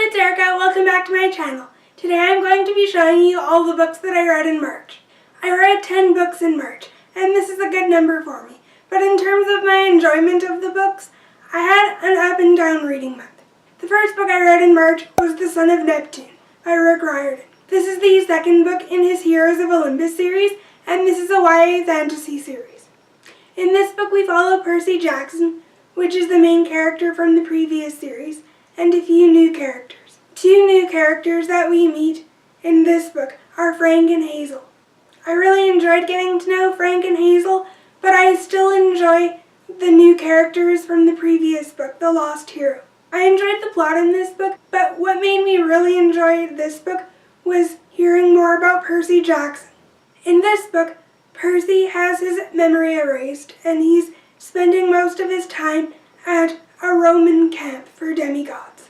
it's Erica. Welcome back to my channel. Today I'm going to be showing you all the books that I read in March. I read 10 books in March, and this is a good number for me. But in terms of my enjoyment of the books, I had an up and down reading month. The first book I read in March was The Son of Neptune by Riordan. This is the second book in his Heroes of Olympus series, and this is a YA fantasy series. In this book we follow Percy Jackson, which is the main character from the previous series, and a few new characters. Two new characters that we meet in this book are Frank and Hazel. I really enjoyed getting to know Frank and Hazel, but I still enjoy the new characters from the previous book, The Lost Hero. I enjoyed the plot in this book, but what made me really enjoy this book was hearing more about Percy Jackson. In this book, Percy has his memory erased, and he's spending most of his time at a Roman camp for demigods,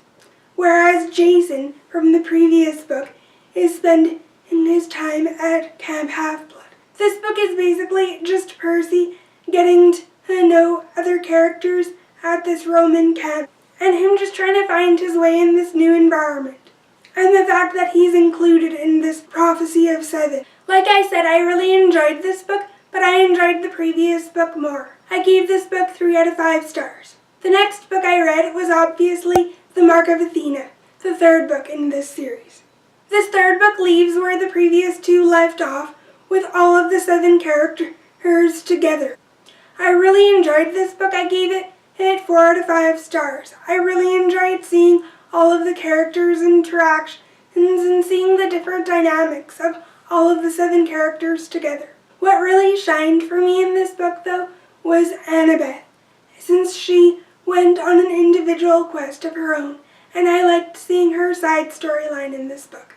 whereas Jason from the previous book is spending his time at Camp Half-Blood. This book is basically just Percy getting to know other characters at this Roman camp and him just trying to find his way in this new environment. And the fact that he's included in this Prophecy of Seven. Like I said, I really enjoyed this book, but I enjoyed the previous book more. I gave this book 3 out of 5 stars. The next book I read was obviously The Mark of Athena, the third book in this series. This third book leaves where the previous two left off, with all of the 7 characters together. I really enjoyed this book. I gave it 4 out of 5 stars. I really enjoyed seeing all of the characters' interactions and seeing the different dynamics of all of the 7 characters together. What really shined for me in this book, though, was Annabeth, since she went on an individual quest of her own, and I liked seeing her side storyline in this book.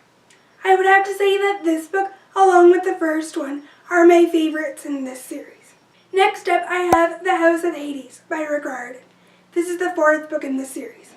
I would have to say that this book, along with the first one, are my favorites in this series. Next up, I have The House of Hades by Riordan. This is the 4th book in this series.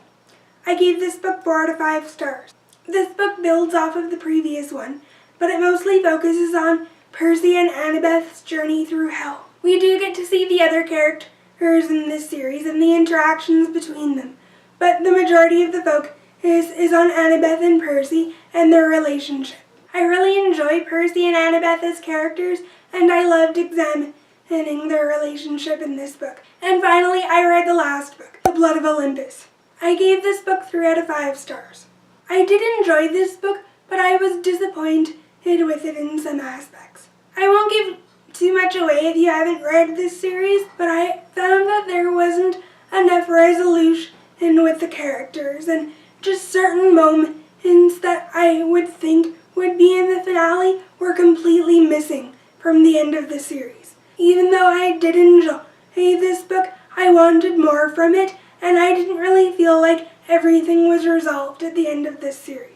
I gave this book 4 out of 5 stars. This book builds off of the previous one, but it mostly focuses on Percy and Annabeth's journey through hell. We do get to see the other characters in this series and the interactions between them, but the majority of the focus is on Annabeth and Percy and their relationship. I really enjoy Percy and Annabeth as characters, and I loved examining their relationship in this book. And finally, I read the last book, The Blood of Olympus. I gave this book 3 out of 5 stars. I did enjoy this book, but I was disappointed with it in some aspects. I won't give too much away if you haven't read this series, but I found that there wasn't enough resolution with the characters, and just certain moments that I would think would be in the finale were completely missing from the end of the series. Even though I did enjoy this book, I wanted more from it, and I didn't really feel like everything was resolved at the end of this series.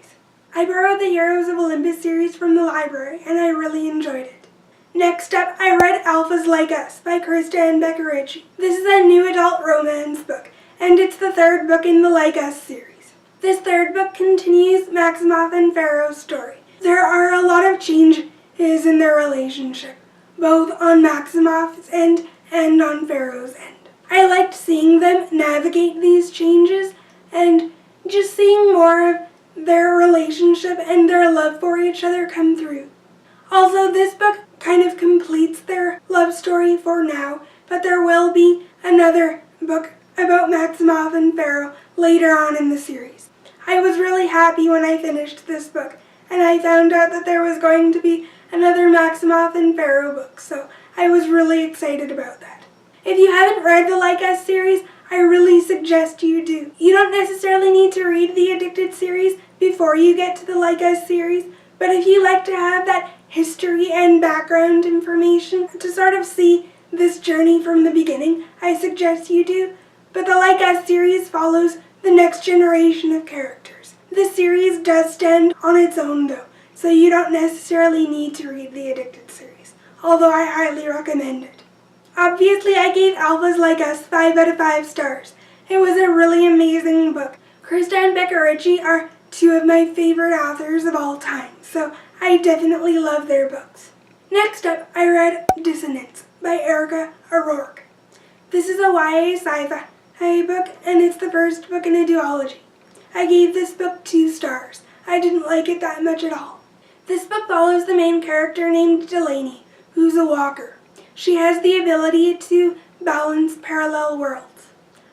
I borrowed the Heroes of Olympus series from the library, and I really enjoyed it. Next up, I read Alphas Like Us by Krista and Becca Ritchie. This is a new adult romance book, and it's the 3rd book in the Like Us series. This 3rd book continues Maximoff and Pharaoh's story. There are a lot of changes in their relationship, both on Maximoff's end and on Pharaoh's end. I liked seeing them navigate these changes and just seeing more of their relationship and their love for each other come through. Also, this book kind of completes their love story for now, but there will be another book about Maximoff and Pharaoh later on in the series. I was really happy when I finished this book, and I found out that there was going to be another Maximoff and Pharaoh book, so I was really excited about that. If you haven't read the Like Us series, I really suggest you do. You don't necessarily need to read the Addicted series before you get to the Like Us series, but if you like to have that history and background information to sort of see this journey from the beginning, I suggest you do. But the Like Us series follows the next generation of characters. This series does stand on its own though, so you don't necessarily need to read the Addicted series, although I highly recommend it. Obviously, I gave Alphas Like Us 5 out of 5 stars. It was a really amazing book. Krista and Becca Ritchie are 2 of my favorite authors of all time, so I definitely love their books. Next up, I read Dissonance by Erica O'Rourke. This is a YA sci-fi book, and it's the first book in a duology. I gave this book 2 stars. I didn't like it that much at all. This book follows the main character named Delaney, who's a walker. She has the ability to balance parallel worlds.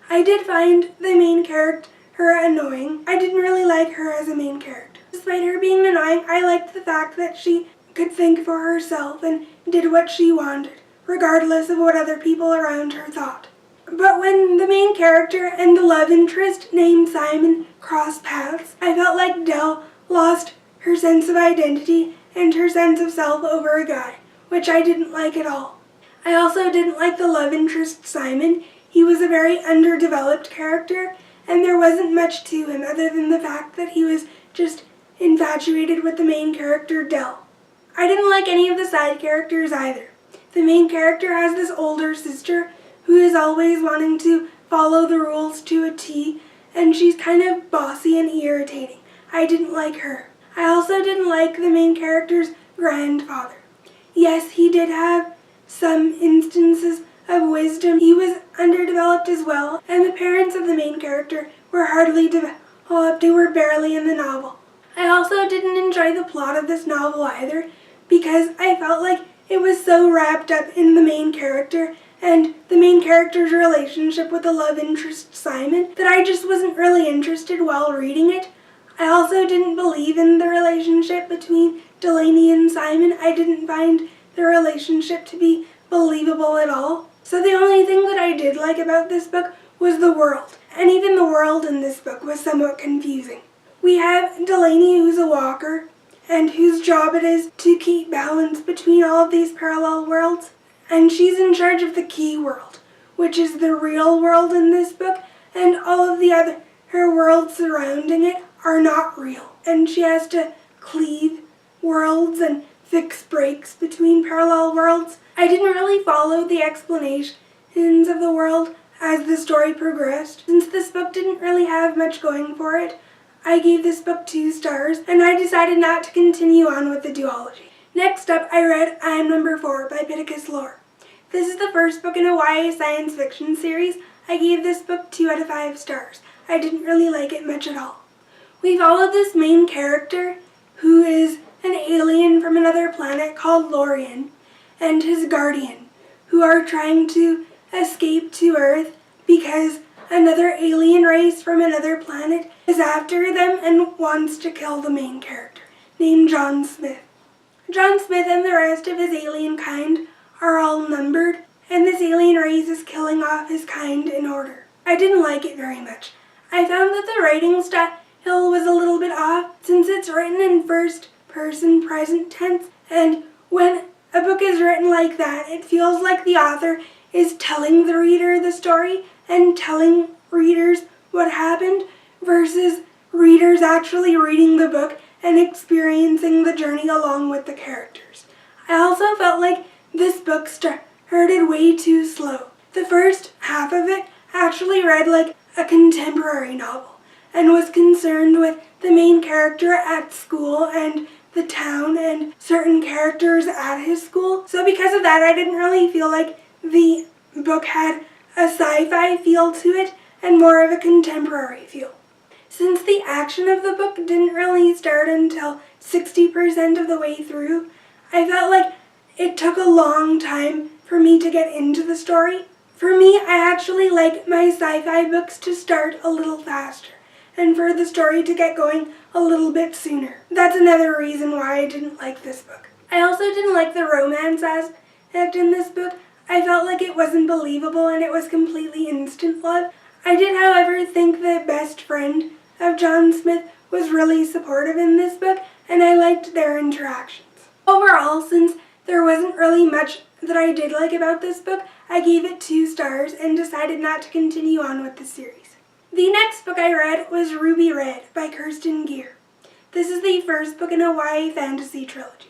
I did find the main character annoying. I didn't really like her as a main character. Despite her being annoying, I liked the fact that she could think for herself and did what she wanted, regardless of what other people around her thought. But when the main character and the love interest named Simon crossed paths, I felt like Dell lost her sense of identity and her sense of self over a guy, which I didn't like at all. I also didn't like the love interest Simon. He was a very underdeveloped character, and there wasn't much to him other than the fact that he was just infatuated with the main character, Dell. I didn't like any of the side characters either. The main character has this older sister who is always wanting to follow the rules to a T, and she's kind of bossy and irritating. I didn't like her. I also didn't like the main character's grandfather. Yes, he did have some instances of wisdom. He was underdeveloped as well, and the parents of the main character were hardly developed. They were barely in the novel. I also didn't enjoy the plot of this novel either, because I felt like it was so wrapped up in the main character and the main character's relationship with the love interest Simon that I just wasn't really interested while reading it. I also didn't believe in the relationship between Delaney and Simon. I didn't find the relationship to be believable at all. So the only thing that I did like about this book was the world, and even the world in this book was somewhat confusing. We have Delaney, who's a walker, and whose job it is to keep balance between all of these parallel worlds, and she's in charge of the key world, which is the real world in this book, and all of the other worlds surrounding it are not real, and she has to cleave worlds and fix breaks between parallel worlds. I didn't really follow the explanations of the world as the story progressed. Since this book didn't really have much going for it, I gave this book 2 stars, and I decided not to continue on with the duology. Next up, I read I Am Number 4 by Pittacus Lore. This is the first book in a YA science fiction series. I gave this book 2 out of 5 stars. I didn't really like it much at all. We followed this main character, who is an alien from another planet called Riordan, and his guardian, who are trying to escape to Earth because another alien race from another planet is after them and wants to kill the main character, named John Smith. John Smith and the rest of his alien kind are all numbered, and this alien race is killing off his kind in order. I didn't like it very much. I found that the writing style was a little bit off, since it's written in first-person present tense, and when a book is written like that, it feels like the author is telling the reader the story and telling readers what happened versus readers actually reading the book and experiencing the journey along with the characters. I also felt like this book started way too slow. The first half of it actually read like a contemporary novel and was concerned with the main character at school and the town and certain characters at his school. So because of that, I didn't really feel like the book had a sci-fi feel to it and more of a contemporary feel. Since the action of the book didn't really start until 60% of the way through, I felt like it took a long time for me to get into the story. For me, I actually like my sci-fi books to start a little faster and for the story to get going a little bit sooner. That's another reason why I didn't like this book. I also didn't like the romance aspect in this book. I felt like it wasn't believable and it was completely instant love. I did, however, think the best friend of John Smith was really supportive in this book, and I liked their interactions. Overall, since there wasn't really much that I did like about this book, I gave it 2 stars and decided not to continue on with the series. The next book I read was Ruby Red by Kerstin Gier. This is the first book in a YA fantasy trilogy.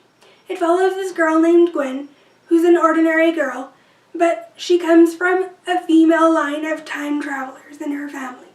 It follows this girl named Gwen, who's an ordinary girl, but she comes from a female line of time travelers in her family.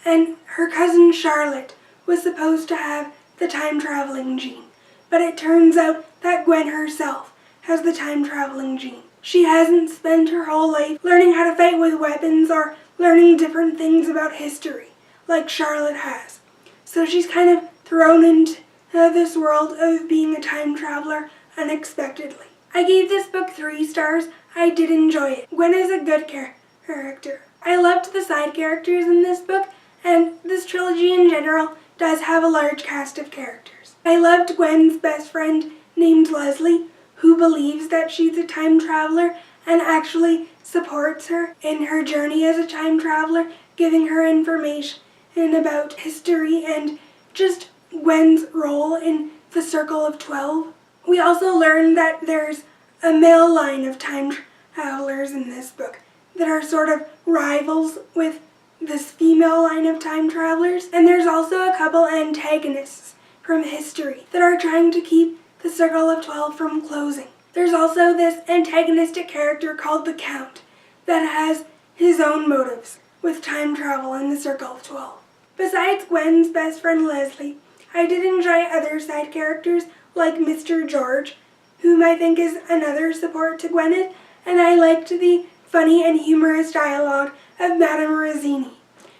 And her cousin Charlotte was supposed to have the time-traveling gene, but it turns out that Gwen herself has the time-traveling gene. She hasn't spent her whole life learning how to fight with weapons or learning different things about history, like Charlotte has. So she's kind of thrown into this world of being a time traveler unexpectedly. I gave this book 3 stars. I did enjoy it. Gwen is a good character. I loved the side characters in this book, and this trilogy in general does have a large cast of characters. I loved Gwen's best friend named Leslie, who believes that she's a time traveler and actually supports her in her journey as a time traveler, giving her information about history and just Gwen's role in the Circle of 12. We also learned that there's a male line of time travelers in this book that are sort of rivals with this female line of time travelers. And there's also a couple antagonists from history that are trying to keep the Circle of 12 from closing. There's also this antagonistic character called the Count that has his own motives with time travel in the Circle of 12. Besides Gwen's best friend Leslie, I did enjoy other side characters like Mr. George, whom I think is another support to Gwyneth, and I liked the funny and humorous dialogue of Madame Rosini.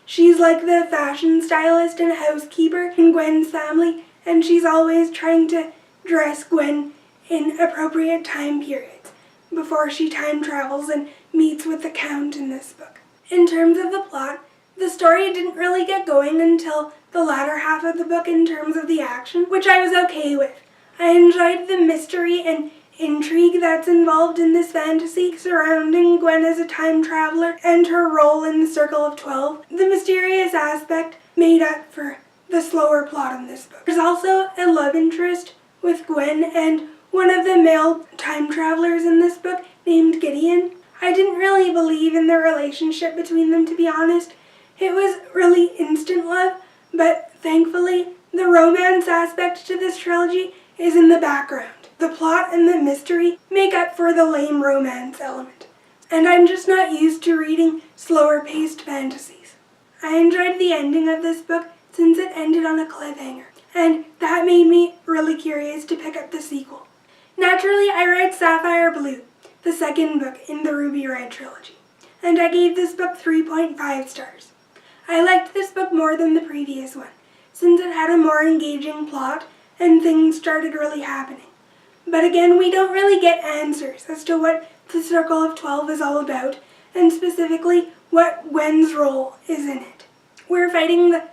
She's like the fashion stylist and housekeeper in Gwen's family, and she's always trying to dress Gwen in appropriate time periods before she time travels and meets with the Count in this book. In terms of the plot, the story didn't really get going until the latter half of the book in terms of the action, which I was okay with. I enjoyed the mystery and intrigue that's involved in this fantasy surrounding Gwen as a time traveler and her role in the Circle of 12. The mysterious aspect made up for the slower plot in this book. There's also a love interest with Gwen and one of the male time travelers in this book named Gideon. I didn't really believe in the relationship between them, to be honest. It was really instant love, but thankfully the romance aspect to this trilogy is in the background. The plot and the mystery make up for the lame romance element, and I'm just not used to reading slower-paced fantasies. I enjoyed the ending of this book since it ended on a cliffhanger, and that made me really curious to pick up the sequel. Naturally, I read Sapphire Blue, the second book in the Ruby Red trilogy, and I gave this book 3.5 stars. I liked this book more than the previous one, since it had a more engaging plot and things started really happening. But again, we don't really get answers as to what the Circle of 12 is all about, and specifically what Gwen's role is in it. We're fighting the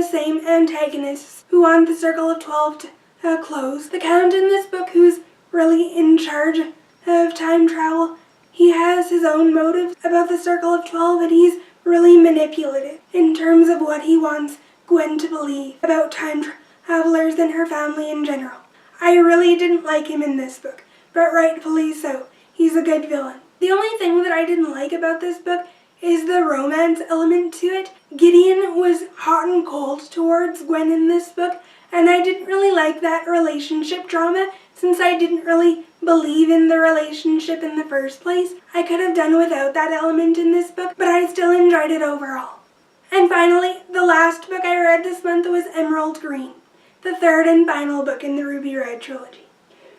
same antagonists who want the Circle of 12 to close. The Count in this book, who's really in charge of time travel, he has his own motives about the Circle of 12, and he's really manipulative in terms of what he wants Gwen to believe about time travelers and her family in general. I really didn't like him in this book, but rightfully so. He's a good villain. The only thing that I didn't like about this book is the romance element to it. Gideon was hot and cold towards Gwen in this book, and I didn't really like that relationship drama since I didn't really believe in the relationship in the first place. I could have done without that element in this book, but I still enjoyed it overall. And finally, the last book I read this month was Emerald Green, the third and final book in the Ruby Red trilogy.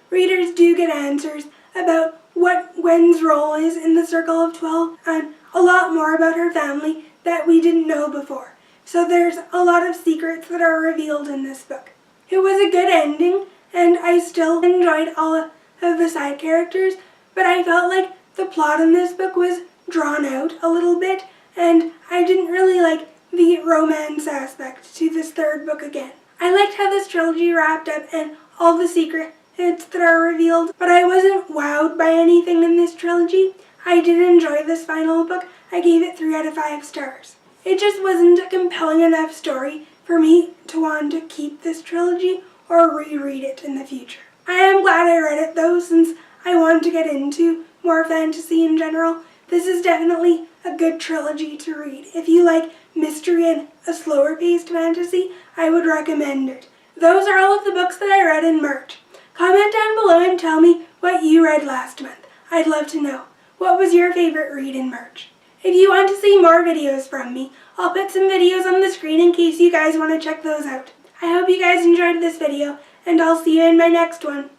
Readers do get answers about what Gwen's role is in the Circle of 12 and a lot more about her family that we didn't know before. So there's a lot of secrets that are revealed in this book. It was a good ending, and I still enjoyed all of the side characters, but I felt like the plot in this book was drawn out a little bit, and I didn't really like the romance aspect to this third book again. I liked how this trilogy wrapped up and all the secrets that are revealed, but I wasn't wowed by anything in this trilogy. I did enjoy this final book. I gave it 3 out of 5 stars. It just wasn't a compelling enough story for me to want to keep this trilogy or reread it in the future. I am glad I read it though, since I want to get into more fantasy in general. This is definitely a good trilogy to read. If you like mystery and a slower paced fantasy, I would recommend it. Those are all of the books that I read in March. Comment down below and tell me what you read last month. I'd love to know. What was your favorite read in March? If you want to see more videos from me, I'll put some videos on the screen in case you guys want to check those out. I hope you guys enjoyed this video, and I'll see you in my next one.